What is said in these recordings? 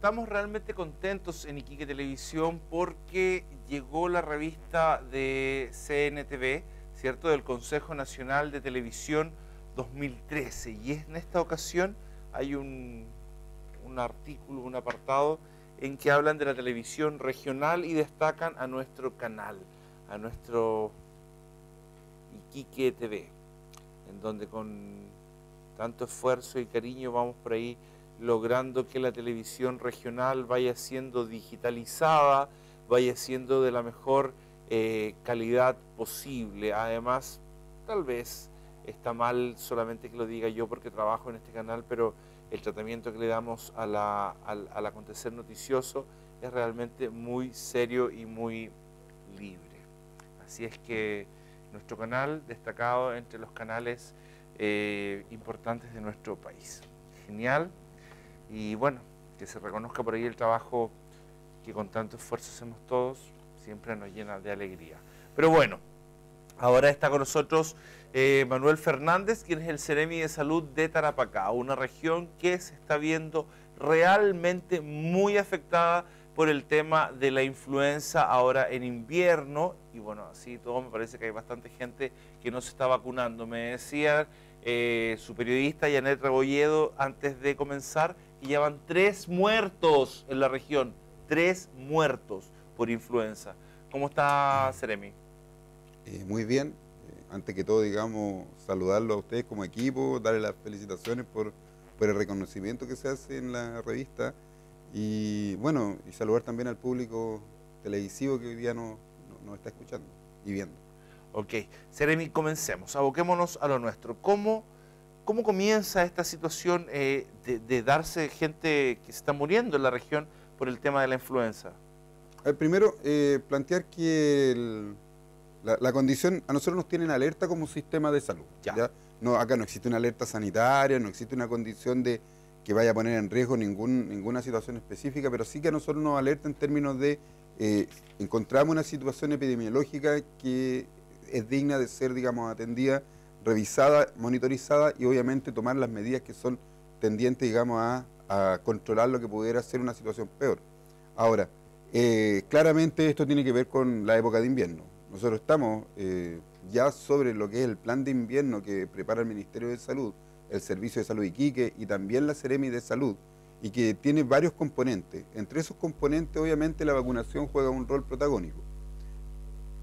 estamos realmente contentos en Iquique Televisión porque llegó la revista de CNTV, ¿cierto?, del Consejo Nacional de Televisión 2013. Y en esta ocasión hay un artículo, un apartado en que hablan de la televisión regional y destacan a nuestro canal, a nuestro Iquique TV, en donde con tanto esfuerzo y cariño vamos por ahí logrando que la televisión regional vaya siendo digitalizada, vaya siendo de la mejor calidad posible. Además, tal vez está mal solamente que lo diga yo porque trabajo en este canal, pero el tratamiento que le damos al acontecer noticioso es realmente muy serio y muy libre. Así es que nuestro canal, destacado entre los canales importantes de nuestro país. Genial. Y bueno, que se reconozca por ahí el trabajo que con tanto esfuerzo hacemos todos, siempre nos llena de alegría. Pero bueno, ahora está con nosotros Manuel Fernández, quien es el Seremi de Salud de Tarapacá, una región que se está viendo realmente muy afectada por el tema de la influenza ahora en invierno. Y bueno, así todo me parece que hay bastante gente que no se está vacunando. Me decía su periodista Janet Rebolledo antes de comenzar que ya van 3 muertos en la región, 3 muertos por influenza. ¿Cómo está, Seremi? Muy bien. Antes que todo, digamos, saludarlo a ustedes como equipo, darle las felicitaciones por el reconocimiento que se hace en la revista y bueno, y saludar también al público televisivo que hoy día nos está escuchando y viendo. Ok, Seremi, comencemos, aboquémonos a lo nuestro. ¿Cómo comienza esta situación de darse gente que se está muriendo en la región por el tema de la influenza? Primero, plantear que la condición a nosotros nos tienen alerta como sistema de salud. ¿Ya? No, acá no existe una alerta sanitaria, no existe una condición de que vaya a poner en riesgo ninguna situación específica, pero sí que a nosotros nos alerta en términos de encontramos una situación epidemiológica que es digna de ser, digamos, atendida, revisada, monitorizada y obviamente tomar las medidas que son tendientes, digamos, a controlar lo que pudiera ser una situación peor. Ahora, claramente esto tiene que ver con la época de invierno. Nosotros estamos ya sobre lo que es el plan de invierno que prepara el Ministerio de Salud, el Servicio de Salud Iquique y también la Seremi de Salud, y que tiene varios componentes. Entre esos componentes, obviamente, la vacunación juega un rol protagónico.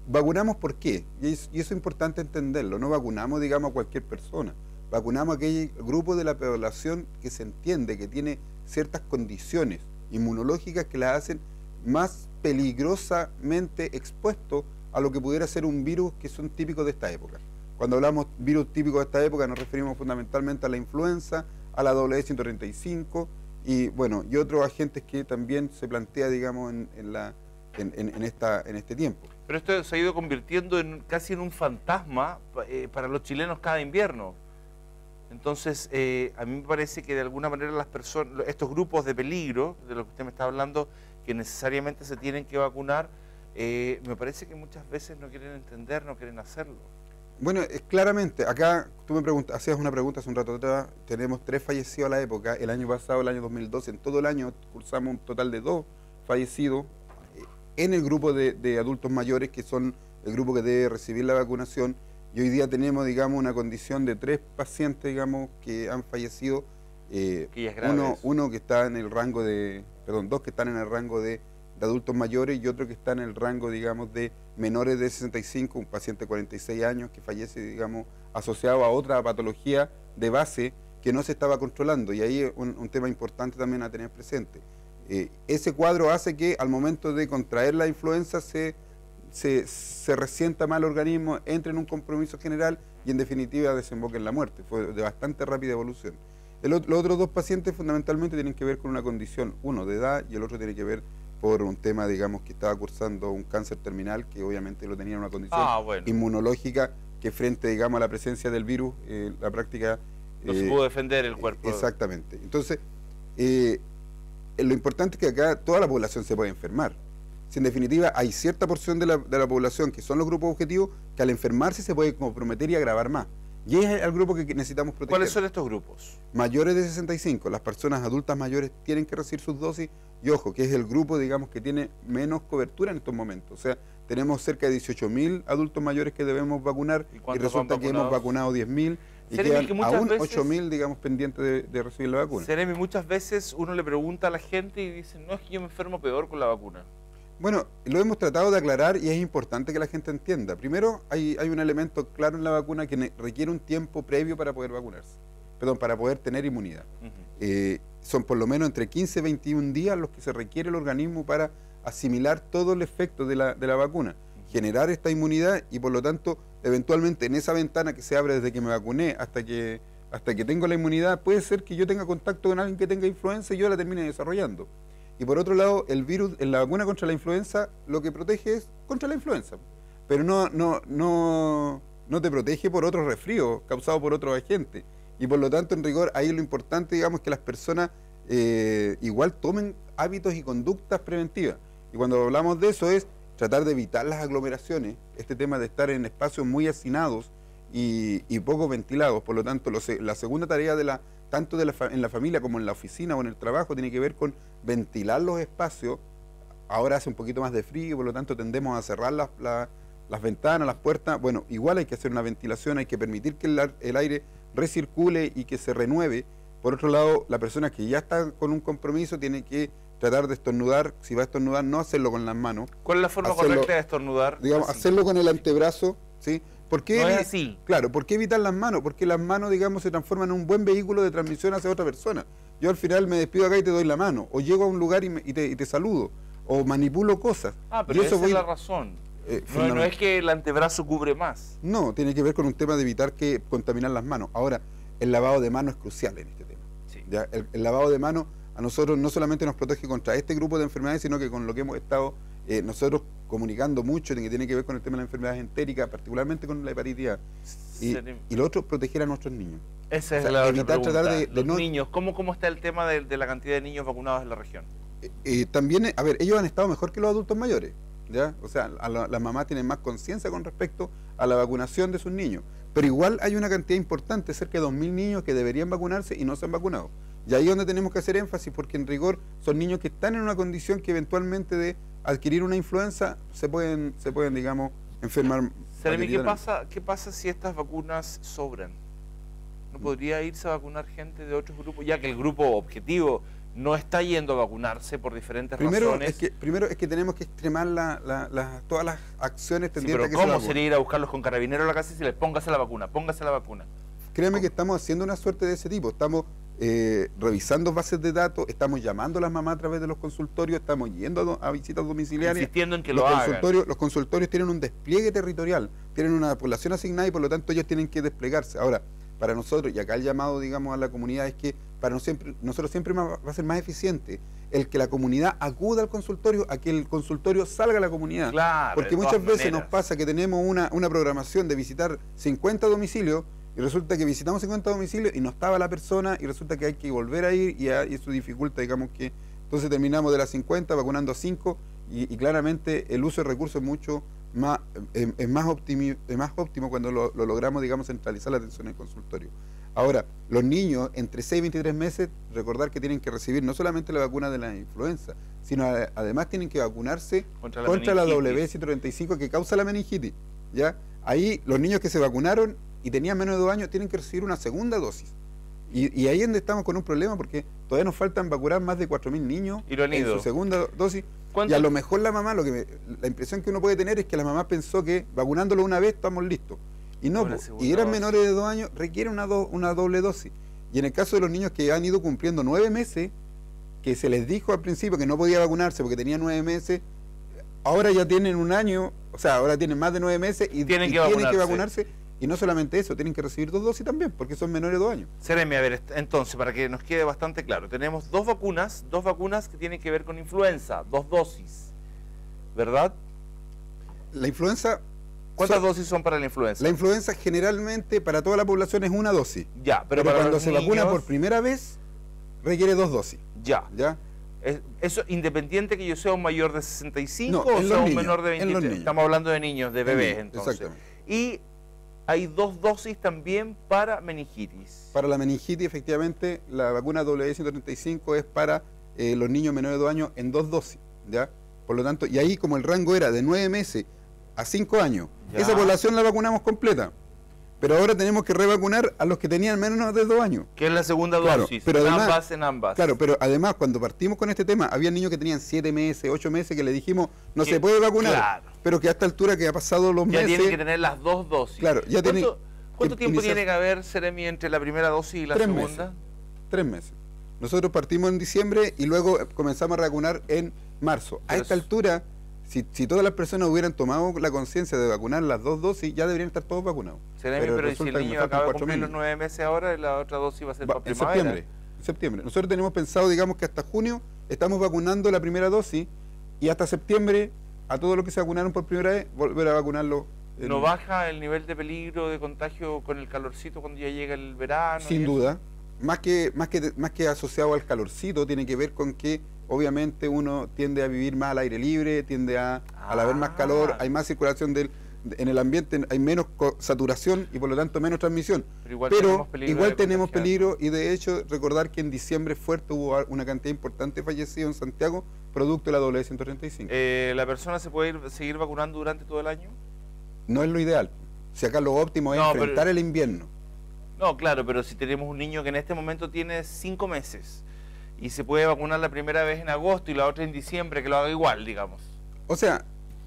¿Vacunamos por qué? Y eso es importante entenderlo. No vacunamos, digamos, a cualquier persona. Vacunamos a aquel grupo de la población que se entiende que tiene ciertas condiciones inmunológicas que la hacen más peligrosamente expuesto a lo que pudiera ser un virus que son típicos de esta época. Cuando hablamos virus típicos de esta época nos referimos fundamentalmente a la influenza, a la W135 y bueno, y otros agentes que también se plantea, digamos, en este tiempo. Pero esto se ha ido convirtiendo casi en un fantasma para los chilenos cada invierno. Entonces, a mí me parece que de alguna manera las personas, estos grupos de peligro, de lo que usted me está hablando, que necesariamente se tienen que vacunar, me parece que muchas veces no quieren entender, no quieren hacerlo. Bueno, claramente, acá tú me hacías una pregunta hace un rato atrás, tenemos 3 fallecidos a la época, el año pasado, el año 2012, en todo el año cursamos un total de 2 fallecidos en el grupo de adultos mayores, que son el grupo que debe recibir la vacunación, y hoy día tenemos, digamos, una condición de 3 pacientes, digamos, que han fallecido, uno que está en el rango de, perdón, 2 que están en el rango de adultos mayores y otro que está en el rango, digamos, de menores de 65, un paciente de 46 años que fallece, digamos, asociado a otra patología de base que no se estaba controlando, y ahí es un tema importante también a tener presente. Ese cuadro hace que al momento de contraer la influenza se resienta mal el organismo, entre en un compromiso general y en definitiva desemboca en la muerte. Fue de bastante rápida evolución. Los otros 2 pacientes fundamentalmente tienen que ver con una condición, uno de edad y el otro tiene que ver por un tema, digamos, que estaba cursando un cáncer terminal, que obviamente lo tenía en una condición inmunológica que frente, digamos, a la presencia del virus, la práctica... No se pudo defender el cuerpo. Exactamente. Entonces, lo importante es que acá toda la población se puede enfermar. Si en definitiva hay cierta porción de la población que son los grupos objetivos que al enfermarse se puede comprometer y agravar más. Y es el grupo que necesitamos proteger. ¿Cuáles son estos grupos? Mayores de 65, las personas adultas mayores tienen que recibir sus dosis, y ojo, que es el grupo, digamos, que tiene menos cobertura en estos momentos. O sea, tenemos cerca de 18.000 adultos mayores que debemos vacunar, y resulta que hemos vacunado 10.000, y quedan aún 8.000, digamos, pendientes de recibir la vacuna. Seremi, muchas veces uno le pregunta a la gente y dicen, no, es que yo me enfermo peor con la vacuna. Bueno, lo hemos tratado de aclarar y es importante que la gente entienda. Primero, hay un elemento claro en la vacuna que requiere un tiempo previo para poder vacunarse, perdón, para poder tener inmunidad. Son por lo menos entre 15 y 21 días los que se requiere el organismo para asimilar todo el efecto de la vacuna, generar esta inmunidad y por lo tanto, eventualmente en esa ventana que se abre desde que me vacuné hasta que tengo la inmunidad, puede ser que yo tenga contacto con alguien que tenga influenza y yo la termine desarrollando. Y por otro lado, el virus, en la vacuna contra la influenza, lo que protege es contra la influenza. Pero no te protege por otro resfrío causado por otro agente. Y por lo tanto, en rigor, ahí lo importante, digamos, que las personas igual tomen hábitos y conductas preventivas. Y cuando hablamos de eso es tratar de evitar las aglomeraciones, este tema de estar en espacios muy hacinados y poco ventilados. Por lo tanto, la segunda tarea tanto en la familia como en la oficina o en el trabajo tiene que ver con ventilar los espacios. Ahora hace un poquito más de frío, por lo tanto tendemos a cerrar las ventanas, las puertas. Bueno, igual hay que hacer una ventilación, hay que permitir que el aire recircule y que se renueve. Por otro lado, la persona que ya está con un compromiso tiene que tratar de estornudar. Si va a estornudar, no hacerlo con las manos. ¿Cuál es la forma correcta de estornudar? Digamos, hacerlo con el antebrazo, ¿sí? ¿Por qué? No es así. Claro, ¿por qué evitar las manos? Porque las manos, digamos, se transforman en un buen vehículo de transmisión hacia otra persona. Yo al final me despido acá y te doy la mano, o llego a un lugar y te saludo, o manipulo cosas. Pero esa es la razón. No es que el antebrazo cubre más. No, tiene que ver con un tema de evitar que contaminar las manos. Ahora, el lavado de manos es crucial en este tema. Sí. ¿Ya? El lavado de manos a nosotros no solamente nos protege contra este grupo de enfermedades, sino que con lo que hemos estado nosotros comunicando mucho, que tiene que ver con el tema de las enfermedades entéricas, particularmente con la hepatitis A. Y lo otro, proteger a nuestros niños. Esa es la evitar tratar de los niños. ¿Cómo está el tema de la cantidad de niños vacunados en la región? También, a ver, ellos han estado mejor que los adultos mayores, ¿ya? O sea, las mamás tienen más conciencia con respecto a la vacunación de sus niños. Pero igual hay una cantidad importante, cerca de 2.000 niños que deberían vacunarse y no se han vacunado. Y ahí es donde tenemos que hacer énfasis, porque en rigor son niños que están en una condición que eventualmente de adquirir una influenza se pueden digamos, enfermar. Seremi, ¿qué pasa si estas vacunas sobran? ¿No podría irse a vacunar gente de otros grupos, ya que el grupo objetivo no está yendo a vacunarse por diferentes razones? Primero es que tenemos que extremar todas las acciones tendientes a que ¿cómo se sería ir a buscarlos con carabineros a la casa y decirles póngase la vacuna, póngase la vacuna? Créeme que estamos haciendo una suerte de ese tipo. Estamos revisando bases de datos, estamos llamando a las mamás a través de los consultorios, estamos yendo a visitas domiciliarias. Insistiendo en que lo hagan. Los consultorios tienen un despliegue territorial, tienen una población asignada y por lo tanto ellos tienen que desplegarse. Ahora, para nosotros, y acá el llamado, digamos, a la comunidad es que nosotros siempre va a ser más eficiente el que la comunidad acuda al consultorio a que el consultorio salga a la comunidad. Claro, porque muchas veces nos pasa que tenemos una programación de visitar 50 domicilios y resulta que visitamos 50 domicilios y no estaba la persona y resulta que hay que volver a ir y eso dificulta, digamos, que entonces terminamos de las 50 vacunando a 5 y claramente el uso de recursos es mucho más, es más óptimo cuando lo logramos, digamos, centralizar la atención en el consultorio. Ahora, los niños entre 6 y 23 meses, recordar que tienen que recibir no solamente la vacuna de la influenza, sino además tienen que vacunarse contra la W135 que causa la meningitis, ¿ya? Ahí los niños que se vacunaron y tenían menos de 2 años tienen que recibir una segunda dosis. Y ahí es donde estamos con un problema porque todavía nos faltan vacunar más de 4.000 niños en su segunda dosis. Y a lo mejor la mamá, la impresión que uno puede tener es que la mamá pensó que vacunándolo una vez estamos listos. Y no, y eran menores de 2 años, requiere una doble dosis. Y en el caso de los niños que han ido cumpliendo 9 meses, que se les dijo al principio que no podía vacunarse porque tenía 9 meses, ahora ya tienen 1 año, o sea, ahora tienen más de 9 meses y tienen que vacunarse. Y no solamente eso, tienen que recibir 2 dosis también, porque son menores de 2 años. Seremi, a ver, entonces, para que nos quede bastante claro, tenemos dos vacunas que tienen que ver con influenza, 2 dosis, ¿verdad? La influenza... ¿Cuántas dosis son para la influenza? La influenza generalmente para toda la población es 1 dosis. Ya, pero para cuando se vacuna por primera vez, requiere 2 dosis. Ya. ¿Eso independiente que yo sea un mayor de 65 o sea un menor de 23? Estamos hablando de niños, de bebés, entonces. Exactamente. Y Hay 2 dosis también para meningitis. Para la meningitis, efectivamente, la vacuna W135 es para los niños menores de 2 años en 2 dosis, ¿ya? Por lo tanto, y ahí como el rango era de 9 meses a 5 años, Ya. esa población la vacunamos completa. Pero ahora tenemos que revacunar a los que tenían menos de 2 años. Que es la segunda Claro, dosis, pero además, en ambas. Claro, pero además cuando partimos con este tema, había niños que tenían 7 meses, 8 meses, que le dijimos, no Que- se puede vacunar. claro. Pero que a esta altura que ha pasado los Ya meses... tienen que tener las 2 dosis. Claro, ya tienen ¿Cuánto que tiempo iniciar- tiene que haber, Seremi, entre la primera dosis y la 3 segunda? meses. 3 meses. Nosotros partimos en diciembre y luego comenzamos a vacunar en marzo. A Pero esta altura, si todas las personas hubieran tomado la conciencia de vacunar las 2 dosis, ya deberían estar todos vacunados. Seremi, pero si resulta el que me niño faltan acaba de 4 cumplir los meses. 9 meses ahora, la otra dosis va a ser para En primavera. septiembre. Nosotros tenemos pensado, digamos, que hasta junio estamos vacunando la primera dosis y hasta septiembre a todos los que se vacunaron por primera vez, volver a vacunarlo. ¿No baja el nivel de peligro de contagio con el calorcito cuando ya llega el verano? Sin y eso? duda. Más que asociado al calorcito, tiene que ver con que obviamente uno tiende a vivir más al aire libre, tiende al haber más calor, hay más circulación en el ambiente, hay menos saturación y por lo tanto menos transmisión. Pero Pero igual tenemos contagiar. peligro y de hecho recordar que en diciembre fuerte hubo una cantidad importante de fallecidos en Santiago producto de la W135. ¿La persona se puede seguir vacunando durante todo el año? No es lo ideal. Si acá lo óptimo es No, enfrentar pero- el invierno. No, claro, pero si tenemos un niño que en este momento tiene 5 meses y se puede vacunar la primera vez en agosto y la otra en diciembre, que lo haga igual, digamos. O sea,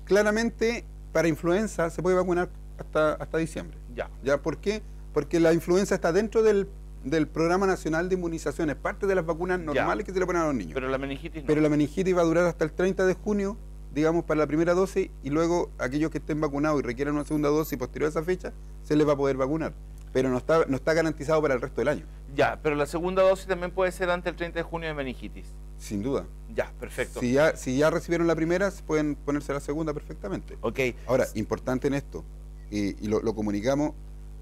claramente para influenza se puede vacunar hasta diciembre. Ya. ¿Ya? ¿Por qué? Porque la influenza está dentro del Programa Nacional de Inmunización, es parte de las vacunas normales que se le ponen a los niños. Pero la meningitis no. Pero la meningitis va a durar hasta el 30 de junio, digamos, para la primera dosis, y luego aquellos que estén vacunados y requieran una segunda dosis posterior a esa fecha, se les va a poder vacunar. Pero no está garantizado para el resto del año, Ya, pero la segunda dosis también puede ser antes del 30 de junio de meningitis. sin duda. Ya, perfecto. Si ya recibieron la primera, pueden ponerse la segunda perfectamente. Ok. Ahora, importante en esto, y lo comunicamos,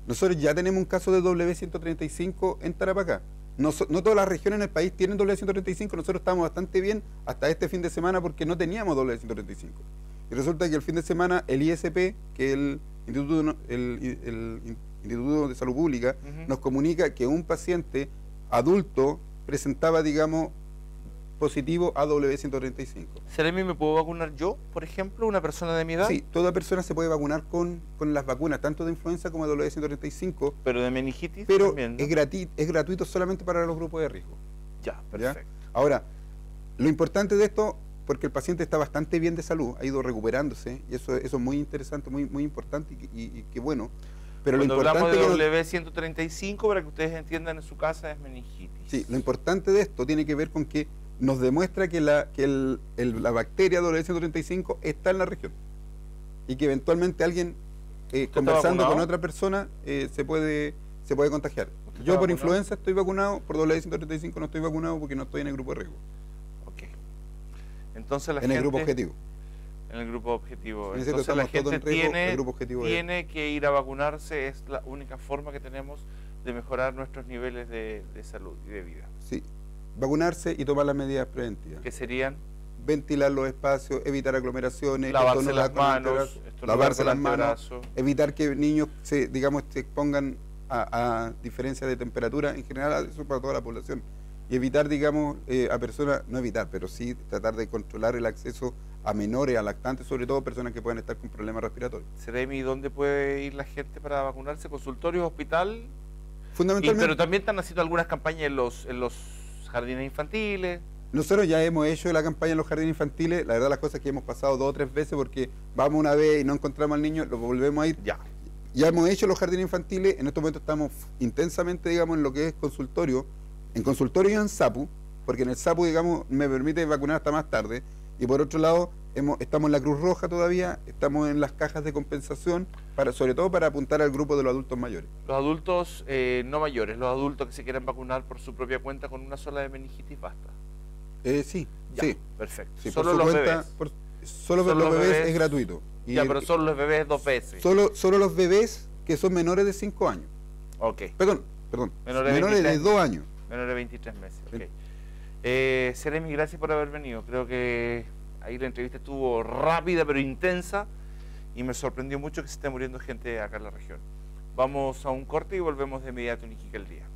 nosotros ya tenemos un caso de W135 en Tarapacá. No todas las regiones en el país tienen W135, nosotros estábamos bastante bien hasta este fin de semana porque no teníamos W135. Y resulta que el fin de semana el ISP, que es el Instituto de Salud Pública, Ujú. nos comunica que un paciente adulto presentaba, digamos, positivo a W135. ¿Seremi, me puedo vacunar yo, por ejemplo, una persona de mi edad? Sí, toda persona se puede vacunar con las vacunas, tanto de influenza como de W135, Pero de meningitis pero también, ¿no? es gratuito solamente para los grupos de riesgo. Ya, ¿Ya? perfecto. Ahora, lo importante de esto, porque el paciente está bastante bien de salud, ha ido recuperándose, y eso es muy interesante, muy importante y qué bueno. Pero Cuando lo hablamos importante, de W135, para que ustedes entiendan, en su casa es meningitis. sí, lo importante de esto tiene que ver con que nos demuestra que la bacteria W135 está en la región y que eventualmente alguien conversando vacunado? con otra persona se puede contagiar. ¿Usted Yo está por vacunado? influenza estoy vacunado, por W135 no estoy vacunado porque no estoy en el grupo de riesgo, Ok. Entonces la en gente... el grupo objetivo. En el grupo objetivo. En ese caso Entonces la estamos todos gente en riesgo, tiene, el grupo objetivo es- tiene que ir a vacunarse, es la única forma que tenemos de mejorar nuestros niveles de salud y de vida. Sí, vacunarse y tomar las medidas preventivas. Que serían Ventilar los espacios, evitar aglomeraciones, lavarse estornudar las con manos, antebrazo, estornudar lavarse con las manos, antebrazo. evitar que niños se expongan a diferencia de temperatura en general, eso para toda la población. Y evitar, digamos, a personas, no evitar, pero sí tratar de controlar el acceso a menores, a lactantes, sobre todo personas que puedan estar con problemas respiratorios. Seremi, ¿dónde puede ir la gente para vacunarse? ¿Consultorios, hospital? Fundamentalmente, Pero también están haciendo algunas campañas en los jardines infantiles. nosotros ya hemos hecho la campaña en los jardines infantiles, la verdad las cosas que hemos pasado 2 o 3 veces porque vamos una vez y no encontramos al niño, lo volvemos a ir. Ya. Ya hemos hecho los jardines infantiles, en estos momentos estamos intensamente, digamos, en lo que es consultorio, en consultorio y en SAPU, porque en el SAPU, digamos, me permite vacunar hasta más tarde, y por otro lado, estamos en la Cruz Roja todavía, estamos en las cajas de compensación, sobre todo para apuntar al grupo de los adultos mayores. Los adultos no mayores, los adultos que se quieran vacunar por su propia cuenta con una sola de meningitis basta. Sí, Ya, sí. perfecto. Sí, Solo por su los cuenta, bebés. solo por los bebés es gratuito. Y Ya, pero solo los bebés 2 veces. solo los bebés que son menores de 5 años. Ok. Perdón, Menores de menores de 23. 2 años. Menores de 23 meses. Sí. Ok. Seremi, gracias por haber venido. Creo que ahí la entrevista estuvo rápida pero intensa y me sorprendió mucho que se esté muriendo gente acá en la región. Vamos a un corte y volvemos de inmediato en Iquique al Día.